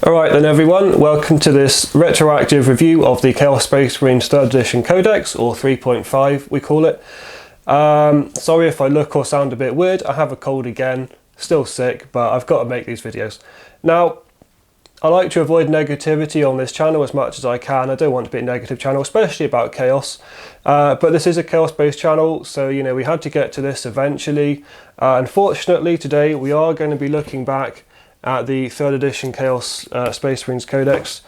Alright then everyone, welcome to this retroactive review of the Chaos Space Marines 3rd edition Codex, or 3.5 we call it. Sorry if I look or sound a bit weird, I have a cold again, still sick, but I've got to make these videos. Now, I like to avoid negativity on this channel as much as I can. I don't want to be a negative channel, especially about Chaos. But this is a Chaos-based channel, so you know we had to get to this eventually. Unfortunately, today we are going to be looking back at the 3rd edition Chaos Space Marines Codex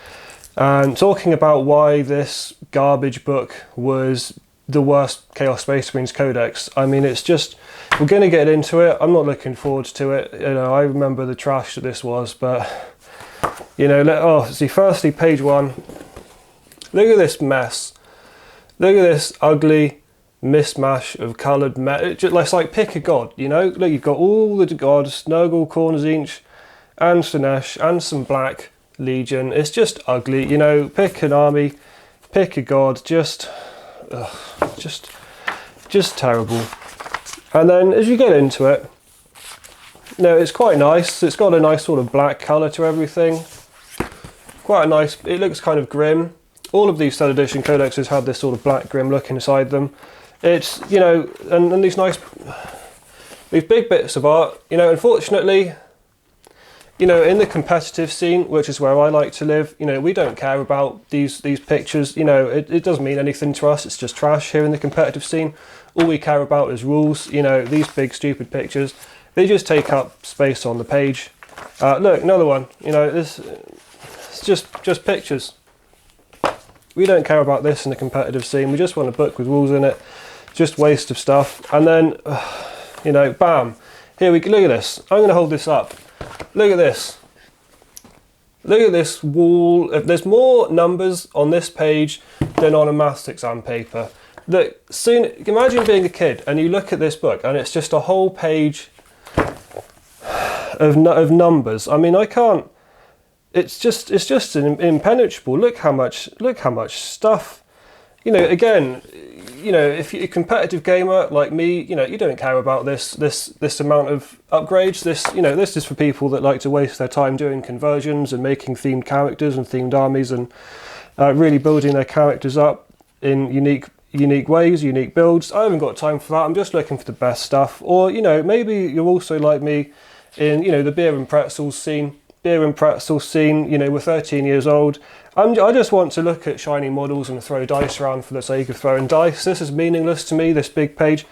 and talking about why this garbage book was the worst Chaos Space Marines Codex. I mean, it's just, we're going to get into it. I'm not looking forward to it. You know, I remember the trash that this was, but you know, see, firstly, page 1. Look at this mess. Look at this ugly mismatch of coloured it's like pick a god, you know? Look, you've got all the gods, Nurgle, Cornzinch, and Sinesh, and some Black Legion. It's just ugly, you know? Pick an army, pick a god, just terrible. And then as you get into it, no, it's quite nice. It's got a nice sort of black colour to everything. Quite a nice, it looks kind of grim. All of these 3rd edition codexes have this sort of black grim look inside them. It's, you know, and these nice, these big bits of art, you know, unfortunately, you know, in the competitive scene, which is where I like to live, you know, we don't care about these pictures. You know, it doesn't mean anything to us. It's just trash here in the competitive scene. All we care about is rules. You know, these big stupid pictures, they just take up space on the page. Look, another one. You know, it's just pictures. We don't care about this in the competitive scene. We just want a book with rules in it. Just waste of stuff. And then, you know, bam. Here we go. Look at this. I'm going to hold this up. Look at this. Look at this wall. There's more numbers on this page than on a maths exam paper. Look, soon, imagine being a kid and you look at this book and it's just a whole page of numbers. I mean, I can't. It's just impenetrable. Look how much stuff. You know, again, you know, if you're a competitive gamer like me, you know, you don't care about this amount of upgrades. This, you know, this is for people that like to waste their time doing conversions and making themed characters and themed armies and really building their characters up in unique ways, unique builds. I haven't got time for that. I'm just looking for the best stuff. Or, you know, maybe you're also like me in, you know, the beer and pretzels scene. You know, we're 13 years old. I just want to look at shiny models and throw dice around for the sake of throwing dice. This is meaningless to me, this big page.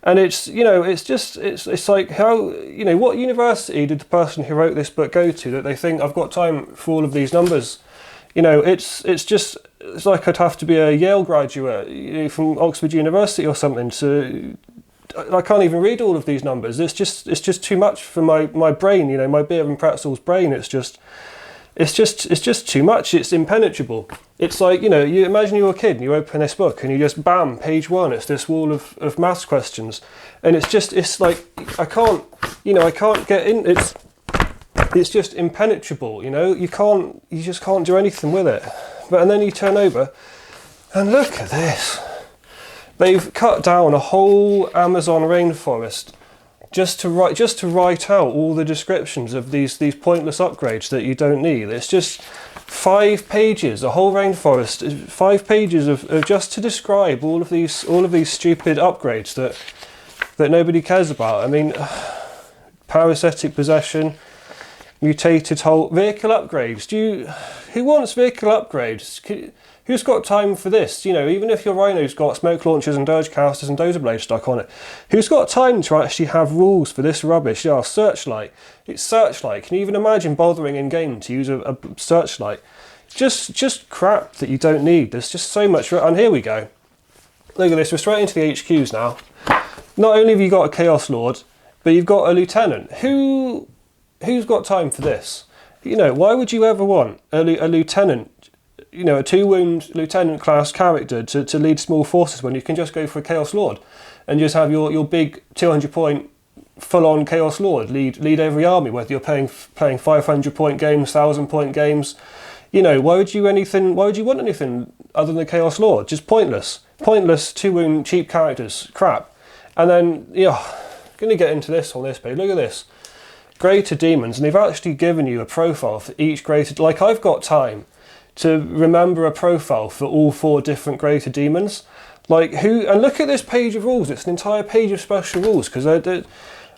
And it's, you know, it's like how, you know, what university did the person who wrote this book go to that they think I've got time for all of these numbers? You know, it's like I'd have to be a Yale graduate, you know, from Oxford University or something to, I can't even read all of these numbers. It's just too much for my brain, you know, my beer and pretzels brain. It's just too much. It's impenetrable. It's like, you know, you imagine you're a kid and you open this book and you just bam, page 1. It's this wall of maths questions, and it's like I can't get in. It's just impenetrable. You know, you just can't do anything with it. And then you turn over and look at this. They've cut down a whole Amazon rainforest just to write out all the descriptions of these pointless upgrades that you don't need. It's just 5 pages, a whole rainforest, 5 pages of just to describe all of these stupid upgrades that nobody cares about. I mean, parasitic possession, mutated hull, vehicle upgrades. Who wants vehicle upgrades? Who's got time for this? You know, even if your Rhino's got smoke launchers and dirge casters and dozer blades stuck on it, who's got time to actually have rules for this rubbish? Yeah, searchlight. It's searchlight. Can you even imagine bothering in game to use a searchlight? Just crap that you don't need. There's just so much. And here we go. Look at this. We're straight into the HQs now. Not only have you got a Chaos Lord, but you've got a lieutenant. Who's got time for this? You know, why would you ever want a lieutenant? You know, a 2-wound lieutenant class character to lead small forces when you can just go for a Chaos Lord and just have your big 200-point full-on Chaos Lord lead every army, whether you're playing 500-point games, 1,000-point games. You know, why would you want anything other than Chaos Lord? Just pointless 2-wound cheap characters, crap. And then, yeah, going to get into this on this page. Look at this. greater demons, and they've actually given you a profile for each greater. Like, I've got time to remember a profile for all 4 different greater demons. Like, who? And look at this page of rules. It's an entire page of special rules, because they're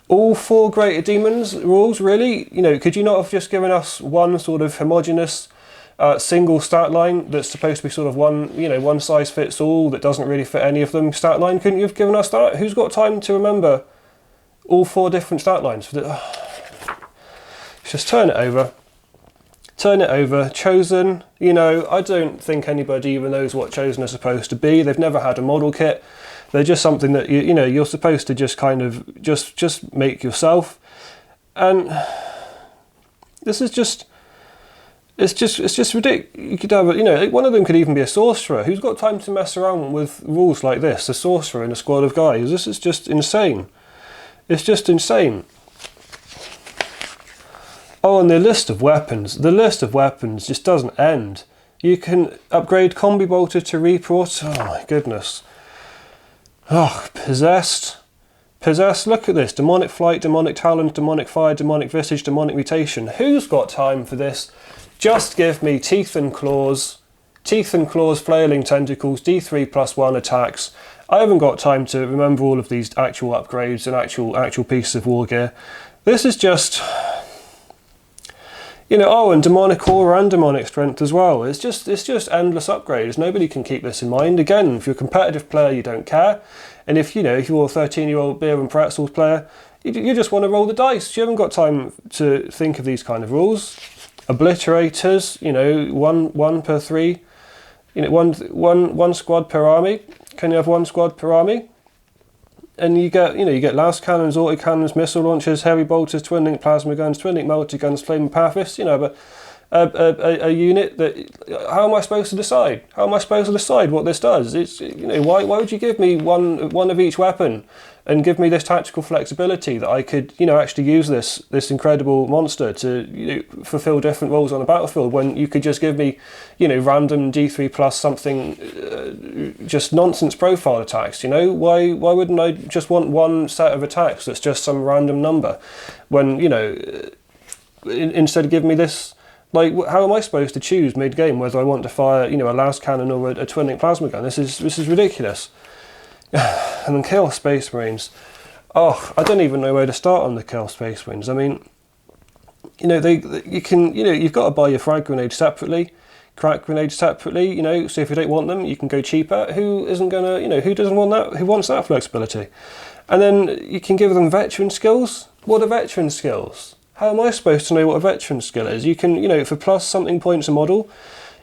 all 4 greater demons rules. Really, you know, could you not have just given us one sort of homogeneous single stat line that's supposed to be sort of one size fits all, that doesn't really fit any of them stat line? Couldn't you have given us that? Who's got time to remember all 4 different stat lines? Just turn it over. Turn it over. Chosen, you know, I don't think anybody even knows what Chosen are supposed to be. They've never had a model kit. They're just something that you know, you're supposed to just kind of just make yourself. And this is just, it's just ridiculous. You could have, you know, one of them could even be a sorcerer. Who's got time to mess around with rules like this? A sorcerer in a squad of guys. This is just insane. It's just insane. Oh, and the list of weapons just doesn't end. You can upgrade Combi Bolter to Reaper. Oh my goodness. Oh, Possessed. Possessed, look at this. Demonic Flight, Demonic Talons, Demonic Fire, Demonic Visage, Demonic Mutation. Who's got time for this? Just give me Teeth and Claws, Flailing Tentacles, D3+1 attacks. I haven't got time to remember all of these actual upgrades and actual pieces of war gear. This is just, you know, oh, and Demonic Aura and Demonic Strength as well. It's just endless upgrades. Nobody can keep this in mind. Again, if you're a competitive player, you don't care. And if, you know, if you're a 13-year-old beer and pretzels player, you just want to roll the dice. You haven't got time to think of these kind of rules. Obliterators, you know, one per 3. You know, one squad per army. Can you have 1 squad per army? And you get last cannons, autocannons, missile launchers, heavy bolters, twin-link plasma guns, twin-link multi-guns, flaming pacifists, you know, but a unit that, how am I supposed to decide? How am I supposed to decide what this does? It's, you know, why would you give me one of each weapon and give me this tactical flexibility that I could, you know, actually use this incredible monster to, you know, fulfill different roles on the battlefield, when you could just give me, you know, random D3 plus something, just nonsense profile attacks, you know? Why wouldn't I just want one set of attacks that's just some random number, when, you know, instead of giving me this. Like, how am I supposed to choose mid-game whether I want to fire, you know, a last cannon or a twin-link plasma gun? This is ridiculous. And then Chaos Space Marines. Oh, I don't even know where to start on the Chaos Space Marines. I mean, you know, you've got to buy your frag grenades separately, crack grenades separately, you know, so if you don't want them, you can go cheaper. Who isn't gonna, you know, who doesn't want that? Who wants that flexibility? And then you can give them veteran skills. What are veteran skills? How am I supposed to know what a veteran skill is? You can, you know, for plus something points a model,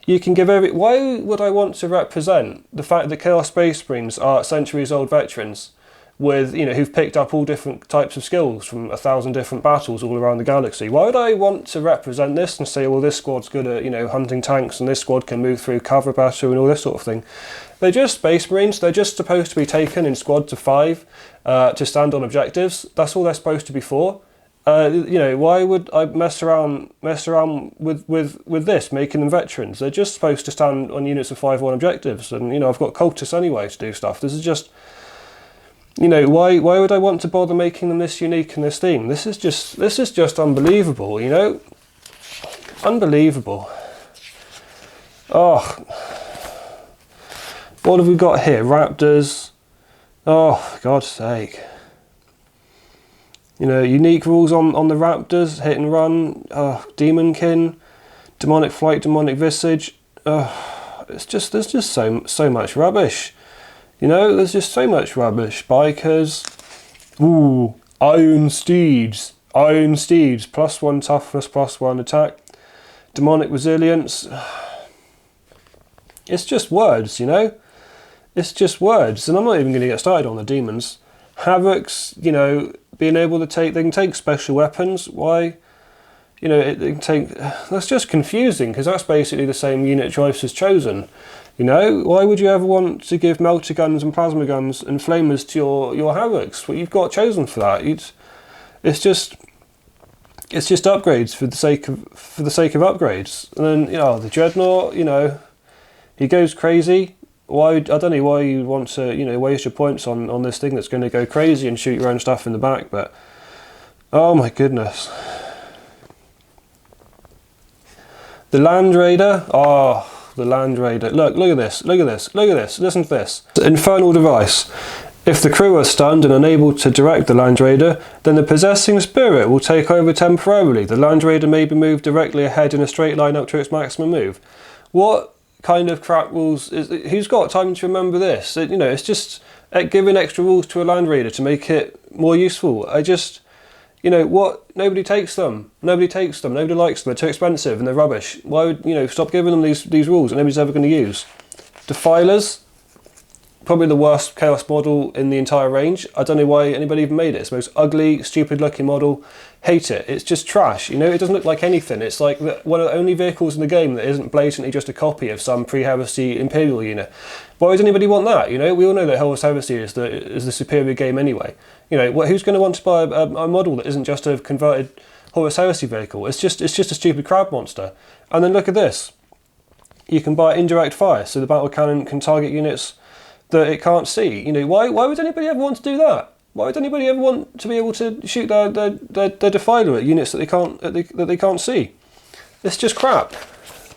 you can give every... Why would I want to represent the fact that Chaos Space Marines are centuries-old veterans with, you know, who've picked up all different types of skills from 1,000 different battles all around the galaxy? Why would I want to represent this and say, well, this squad's good at, you know, hunting tanks, and this squad can move through cover battle and all this sort of thing? They're just Space Marines. They're just supposed to be taken in squads of 5 to stand on objectives. That's all they're supposed to be for. You know, why would I mess around with this, making them veterans? They're just supposed to stand on units of 5 on objectives, and, you know, I've got cultists anyway to do stuff. This is just, you know, why would I want to bother making them this unique in this theme? This is just unbelievable, you know, unbelievable. Oh, what have we got here? Raptors. Oh, for God's sake. You know, unique rules on the Raptors, hit and run, Demonkin, Demonic Flight, Demonic Visage. There's just so much rubbish. You know, there's just so much rubbish. Bikers, ooh, Iron Steeds, +1 toughness, +1 attack, Demonic Resilience. It's just words, you know? It's just words, and I'm not even going to get started on the demons. Havocs, you know, being able to take, they can take special weapons. Why? You know, they can take, that's just confusing, because that's basically the same unit choice as Chosen. You know, why would you ever want to give melter guns and plasma guns and flamers to your Havocs? Well, you've got Chosen for that. It's just upgrades for the sake of upgrades. And then, you know, the Dreadnought, you know, he goes crazy. Why? I don't know why you want to, you know, waste your points on this thing that's going to go crazy and shoot your own stuff in the back, but Oh my goodness. The Land Raider. Oh, the Land Raider. Look at this. Look at this. Look at this. Listen to this. Infernal device. If the crew are stunned and unable to direct the Land Raider, then the possessing spirit will take over temporarily. The Land Raider may be moved directly ahead in a straight line up to its maximum move. What kind of crap rules is? Who's got time to remember this? You know, it's just giving extra rules to a Land Raider to make it more useful. You know what? Nobody takes them. Nobody takes them. Nobody likes them. They're too expensive and they're rubbish. Why would, you know, stop giving them these rules that nobody's ever going to use? Defilers, probably the worst chaos model in the entire range. I don't know why anybody even made it. It's the most ugly, stupid looking model. Hate it. It's just trash. You know, it doesn't look like anything. It's like one of the only vehicles in the game that isn't blatantly just a copy of some pre-Heresy Imperial unit. Why would anybody want that? You know, we all know that Horus Heresy is the superior game anyway. You know, who's going to want to buy a model that isn't just a converted Horus Heresy vehicle? It's just a stupid crab monster. And then look at this. You can buy indirect fire, so the battle cannon can target units that it can't see. You know, why would anybody ever want to do that? Why would anybody ever want to be able to shoot their Defiler at units that they can't see? It's just crap.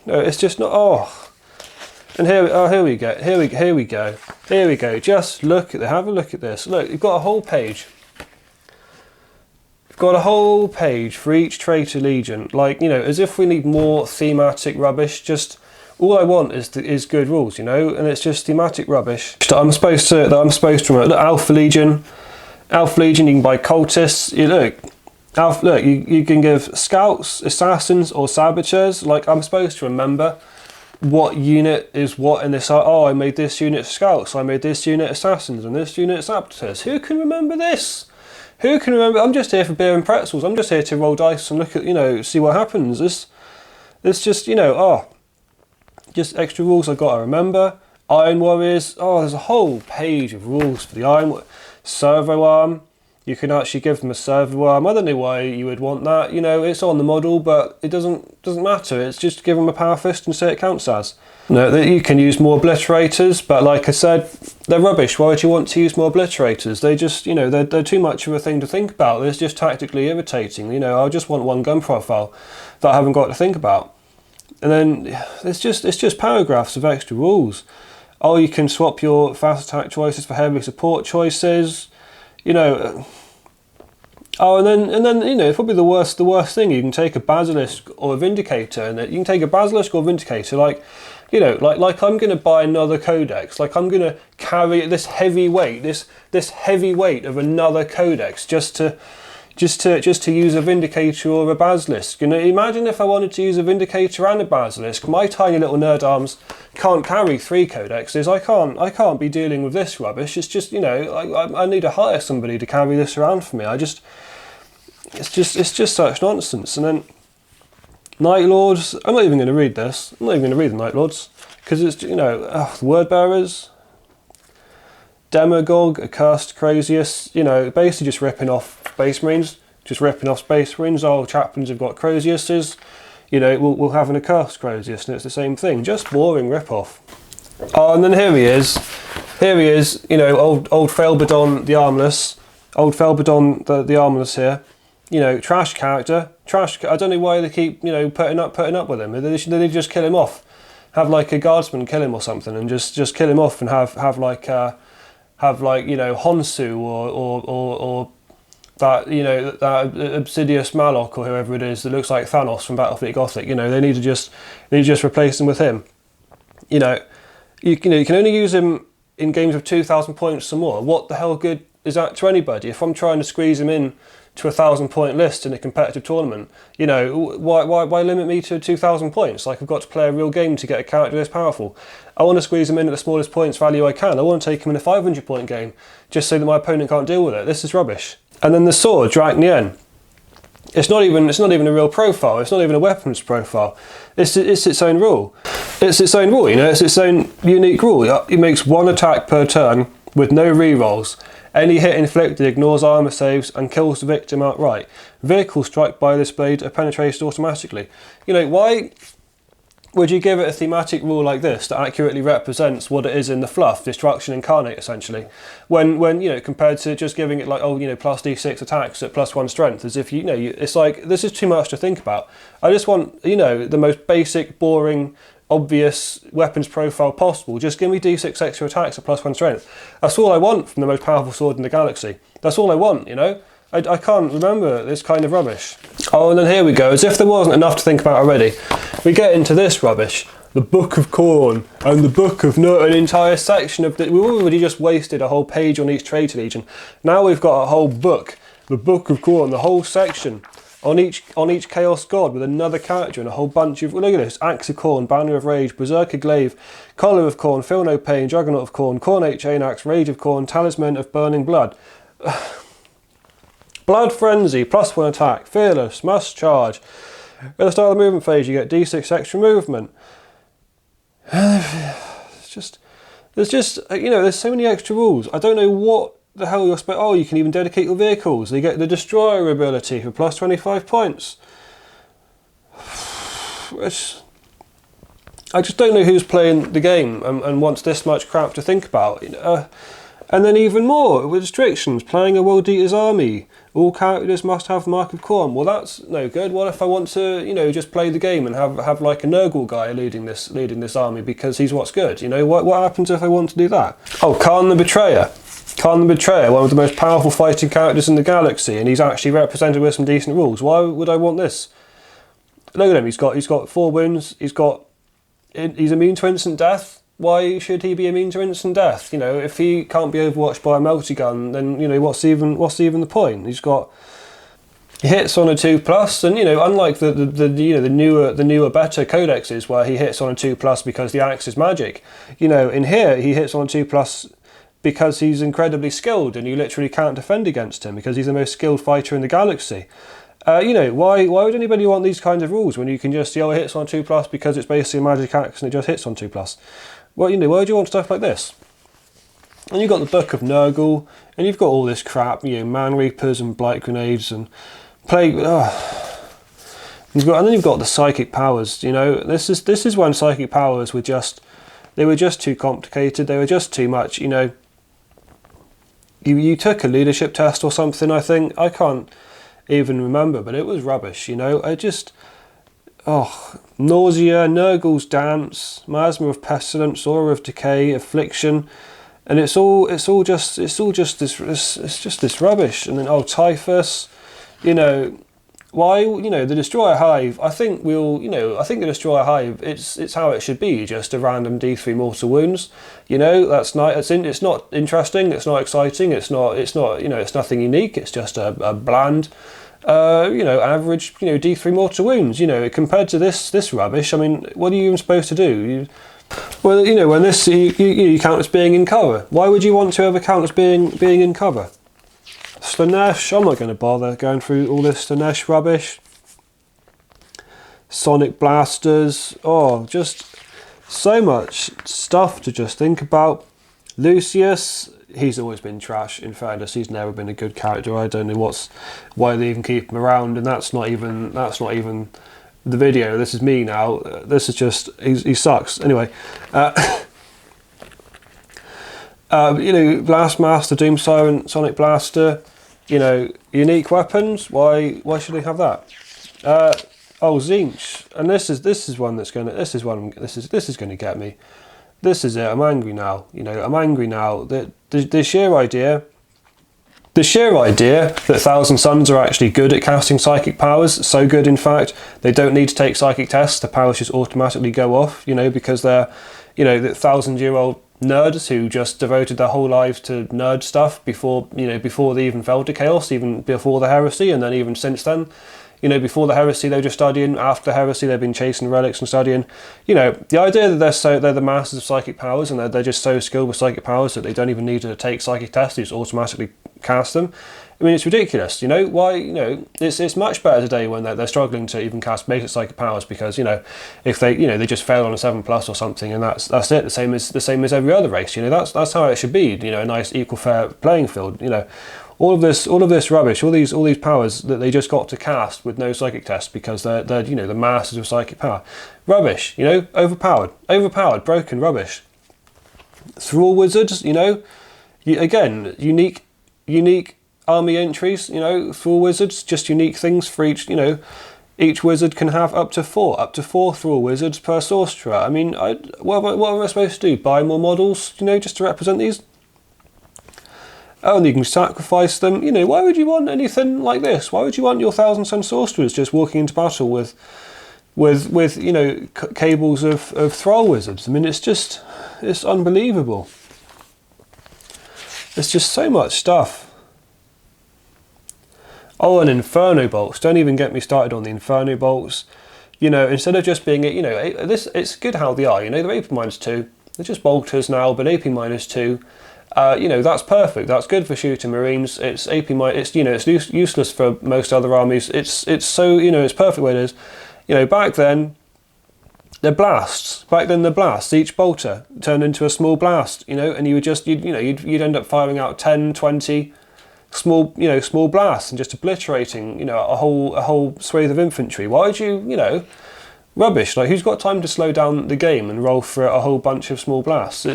No, it's just not. Oh, and here we go. Here we go. Just look at have a look at this. Look, you've got a whole page. You've got a whole page for each Traitor Legion. Like, you know, as if we need more thematic rubbish. Just all I want is good rules, you know, and it's just thematic rubbish that I'm supposed to remember. Look, Alpha Legion. Alpha Legion, you can buy cultists. You can give scouts, assassins, or saboteurs. Like, I'm supposed to remember what unit is what in this. Oh, I made this unit scouts, I made this unit assassins, and this unit saboteurs. Who can remember this? Who can remember? I'm just here for beer and pretzels. I'm just here to roll dice and look at, you know, see what happens. It's just, you know, just extra rules I've got to remember. Iron Warriors. Oh, there's a whole page of rules for the Iron Servo Arm. You can actually give them a servo arm. I don't know why you would want that. You know, it's on the model, but it doesn't matter. It's just give them a power fist and say it counts as. No, you can use more obliterators, but like I said, they're rubbish. Why would you want to use more obliterators? They just, you know, they're too much of a thing to think about. It's just tactically irritating. You know, I just want one gun profile that I haven't got to think about. And then it's just paragraphs of extra rules. Oh, you can swap your fast attack choices for heavy support choices. You know, oh, and then you know, probably the worst thing, you can take a Basilisk or a Vindicator, and you can take a Basilisk or a Vindicator, like, you know, like I'm going to buy another Codex, like I'm going to carry this heavy weight, this heavy weight of another Codex just to use a Vindicator or a Basilisk. You know, imagine if I wanted to use a Vindicator and a Basilisk. My tiny little nerd arms can't carry 3 Codexes. I can't be dealing with this rubbish. It's just, you know, I need to hire somebody to carry this around for me. It's just such nonsense. And then Night Lords. I'm not even going to read this. I'm not even going to read the Night Lords because it's, you know, Word Bearers. Demagogue, Accursed, Craziest, you know, basically just ripping off Space Marines, Oh, chaplains have got Craziuses, you know, we'll have an Accursed Craziest, and it's the same thing, just boring rip-off. Oh, and then here he is, you know, old Felbadon the Armless, the Armless here, you know, trash character, I don't know why they keep, you know, putting up with him. They should just kill him off, have like a guardsman kill him or something, and just kill him off, and have like, you know, Honsu or that, you know, that Obsidious Malok or whoever it is that looks like Thanos from Battlefleet Gothic. You know, they need to just replace him with him. You know, you can only use him in games of 2,000 points or more. What the hell good is that to anybody? If I'm trying to squeeze him in to a 1,000-point list in a competitive tournament, you know, why limit me to 2,000 points? Like, I've got to play a real game to get a character this powerful. I want to squeeze him in at the smallest points value I can. I want to take him in a 500-point game just so that my opponent can't deal with it. This is rubbish. And then the sword, Draknien. It's not even a real profile. It's not even a weapons profile. It's its own rule. It's its own rule. You know, it's its own unique rule. It makes 1 attack per turn with no rerolls. Any hit inflicted ignores armor saves and kills the victim outright. Vehicles struck by this blade are penetrated automatically. You know, why would you give it a thematic rule like this that accurately represents what it is in the fluff, destruction incarnate, essentially? When you know, compared to just giving it like, oh, you know, plus d6 attacks at +1 strength, as if you know, it's like, this is too much to think about. I just want, you know, the most basic, boring, obvious weapons profile possible. Just give me d6 extra attacks at +1 strength. That's all I want from the most powerful sword in the galaxy. That's all I want, you know? I can't remember this kind of rubbish. Oh, and then here we go, as if there wasn't enough to think about already. We get into this rubbish. The Book of Corn and the Book of Nut, an entire section of... We already just wasted a whole page on each Traitor Legion. Now we've got a whole book, the Book of Corn, the whole section on each Chaos God with another character and a whole bunch of... Look at this, Axe of Corn, Banner of Rage, Berserker Glaive, Collar of Corn, Feel No Pain, Juggernaut of Corn, Cornate Chain Axe, Rage of Corn, Talisman of Burning Blood. Blood Frenzy, +1 attack, Fearless, Must Charge. At the start of the movement phase you get d6 extra movement. There's just, you know, there's so many extra rules. I don't know what the hell you're supposed... Oh, you can even dedicate your vehicles. You get the Destroyer ability for +25 points. I just don't know who's playing the game and wants this much crap to think about. And then even more, with restrictions, playing a World Eater's army. All characters must have Mark of Corn. Well, that's no good. What if I want to, you know, just play the game and have like a Nurgle guy leading this army because he's what's good? You know, what happens if I want to do that? Oh, Khan the Betrayer. Khan the Betrayer, one of the most powerful fighting characters in the galaxy, and he's actually represented with some decent rules. Why would I want this? Look at him. He's got 4 wounds. He's immune to instant death. Why should he be immune to instant death? You know, if he can't be overwatched by a multi-gun, then, you know, what's even the point? He hits on a 2+, and, you know, unlike the newer better codexes where he hits on a 2+ because the axe is magic, you know, in here he hits on a 2+ because he's incredibly skilled and you literally can't defend against him because he's the most skilled fighter in the galaxy. You know, why would anybody want these kinds of rules when you can just, it hits on 2+ because it's basically a magic axe and it just hits on 2+? Well, you know, why do you want stuff like this? And you've got the Book of Nurgle, and you've got all this crap, you know, Man Reapers and Blight Grenades and Plague... and then you've got the Psychic Powers, you know. This is when Psychic Powers were just... They were just too complicated, they were just too much, you know. You took a leadership test or something, I think. I can't even remember, but it was rubbish, you know. Nausea, Nurgle's Dance, Miasma of Pestilence, Aura of Decay, Affliction, and it's just this rubbish. And then Typhus, you know, why, you know, the Destroyer Hive. I think the Destroyer Hive, it's how it should be, just a random D3 mortal wounds. You know, that's nice. It's not interesting. It's not exciting. It's not. You know, it's nothing unique. It's just a bland. You know, average, you know, D3 mortal wounds, you know, compared to this rubbish. I mean, what are you even supposed to do? Well, you know, when this, you count as being in cover. Why would you want to ever count as being in cover? Slanesh, I'm not going to bother going through all this Slanesh rubbish. Sonic Blasters, just so much stuff to just think about. Lucius, he's always been trash, in fairness. He's never been a good character. I don't know why they even keep him around, and that's not even the video. This is me now. This is just he sucks. Anyway, you know, Blastmaster, Doom Siren, Sonic Blaster, you know, unique weapons. Why should they have that? Zinch, and this is one that's gonna this is gonna get me. This is it. I'm angry now. You know, I'm angry now. The sheer idea that Thousand Suns are actually good at casting psychic powers, so good in fact, they don't need to take psychic tests. The powers just automatically go off. You know, because they're, you know, the 1,000-year-old nerds who just devoted their whole lives to nerd stuff before they even fell to Chaos, even before the Heresy, and then even since then. You know, before the Heresy they were just studying, after the Heresy they've been chasing relics and studying. You know, the idea that they're the masters of psychic powers and they're just so skilled with psychic powers that they don't even need to take psychic tests, they just automatically cast them. I mean, it's ridiculous, you know. Why, you know, it's much better today when they're struggling to even cast basic psychic powers because, you know, if they, you know, they just fail on a 7+ or something and that's it, the same as every other race, you know. That's how it should be, you know, a nice equal fair playing field, you know. all of this rubbish, all these powers that they just got to cast with no psychic test because they're you know, the masters of psychic power. Rubbish, you know, overpowered, broken, rubbish. Thrall wizards, you know, again, unique army entries, you know, Thrall wizards, just unique things for each, you know, each wizard can have up to four Thrall wizards per sorcerer. I mean, what am I supposed to do? Buy more models, you know, just to represent these? Oh, and you can sacrifice them. You know, why would you want anything like this? Why would you want your Thousand Sun sorcerers just walking into battle with you know, cables of Thrall wizards? I mean, it's unbelievable. There's just so much stuff. Oh, and Inferno bolts. Don't even get me started on the Inferno bolts. You know, instead of just being, you know, it's good how they are. You know, they're AP -2. They're just bolters now, but AP -2. You know, that's perfect. That's good for shooting Marines. It's AP it's, you know, it's useless for most other armies. It's so, you know, it's perfect where it is. You know, back then, they're blasts. Back then, they're blasts. Each bolter turned into a small blast. You know, and you would just, you'd end up firing out 10, 20 small blasts and just obliterating, you know, a whole swathe of infantry. Why would you, you know, rubbish? Like, who's got time to slow down the game and roll for a whole bunch of small blasts?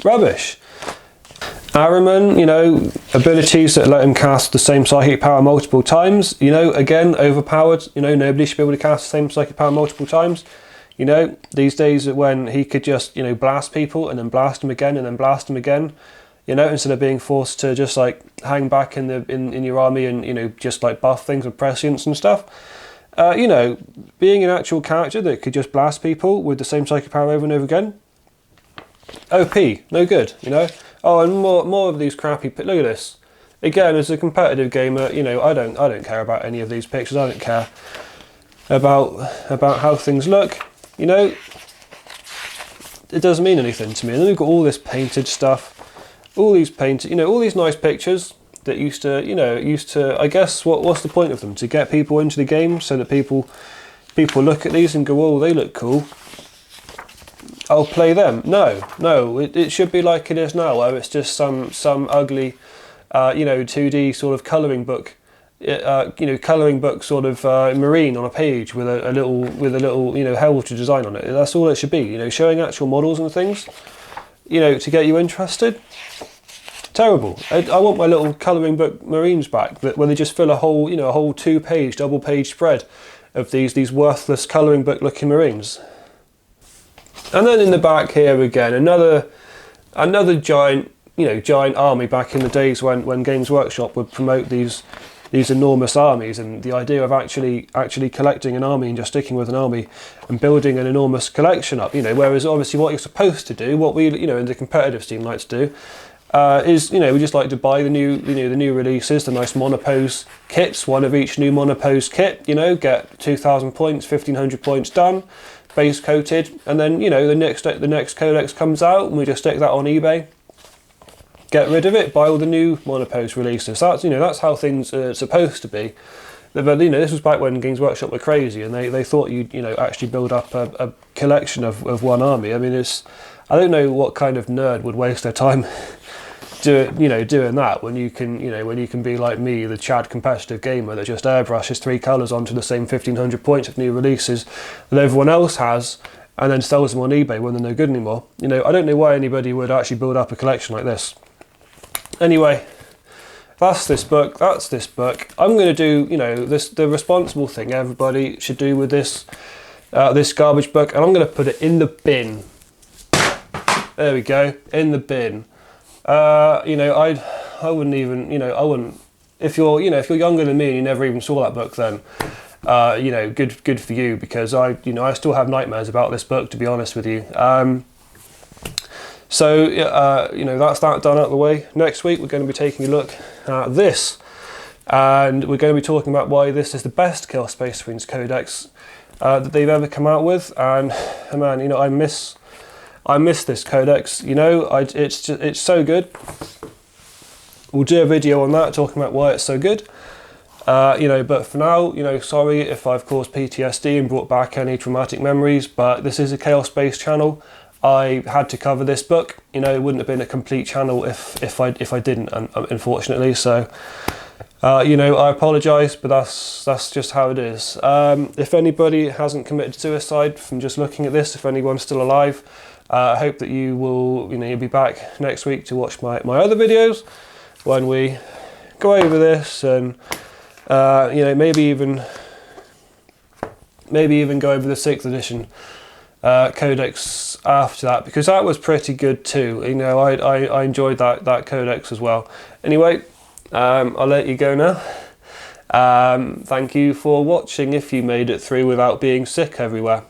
Rubbish. Ahriman, you know, abilities that let him cast the same psychic power multiple times. You know, again, overpowered. You know, nobody should be able to cast the same psychic power multiple times. You know, these days when he could just, you know, blast people and then blast them again and then blast them again. You know, instead of being forced to just like hang back in your army and, you know, just like buff things with prescience and stuff. You know, being an actual character that could just blast people with the same psychic power over and over again. OP, no good, you know. Oh, and more of these crappy. Look at this. Again, as a competitive gamer, you know, I don't care about any of these pictures. I don't care about how things look. You know, it doesn't mean anything to me. And then we've got all this painted stuff, all these painted, you know, all these nice pictures that used to. I guess what's the point of them? To get people into the game so that people look at these and go, oh, they look cool. I'll play them. No, it should be like it is now, where it's just some ugly, you know, 2D sort of colouring book, you know, colouring book sort of marine on a page with a little, you know, Helter design on it. That's all it should be. You know, showing actual models and things, you know, to get you interested. Terrible. I want my little colouring book marines back, where they just fill a whole, you know, a whole 2-page, double-page spread of these worthless colouring book looking marines. And then in the back here again, another giant, you know, giant army back in the days when Games Workshop would promote these enormous armies, and the idea of actually collecting an army and just sticking with an army and building an enormous collection up, you know, whereas obviously what you're supposed to do, what we, you know, in the competitive team like to do, is, you know, we just like to buy the new releases, the nice monopose kits, one of each new monopose kit, you know, get 2,000 points, 1,500 points done, base coated, and then, you know, the next Codex comes out and we just stick that on eBay, get rid of it, buy all the new monopose releases. That's, you know, that's how things are supposed to be. But, you know, this was back when Games Workshop were crazy and they thought you'd, you know, actually build up a collection of one army. I mean, I don't know what kind of nerd would waste their time doing that when you can be like me, the Chad competitive gamer that just airbrushes 3 colours onto the same 1,500 points of new releases that everyone else has and then sells them on eBay when they're no good anymore. You know, I don't know why anybody would actually build up a collection like this. Anyway, that's this book. I'm going to do, you know, the responsible thing everybody should do with this garbage book, and I'm going to put it in the bin. There we go, in the bin. You know, I wouldn't even, you know, I wouldn't. If you're younger than me and you never even saw that book, then, you know, good for you, because I still have nightmares about this book, to be honest with you. So, you know, that's that done out of the way. Next week, we're going to be taking a look at this, and we're going to be talking about why this is the best Kill Space Marines Codex that they've ever come out with. And man, you know, I miss this Codex. You know, it's so good. We'll do a video on that, talking about why it's so good. You know, but for now, you know, sorry if I've caused PTSD and brought back any traumatic memories, but this is a Chaos Space channel. I had to cover this book. You know, it wouldn't have been a complete channel if I didn't, unfortunately. So, you know, I apologise, but that's just how it is. If anybody hasn't committed suicide from just looking at this, if anyone's still alive, I hope that you will, you know, you'll be back next week to watch my other videos when we go over this, and you know, maybe even go over the 6th edition Codex after that, because that was pretty good too. You know, I enjoyed that Codex as well. Anyway, I'll let you go now. Thank you for watching if you made it through without being sick everywhere.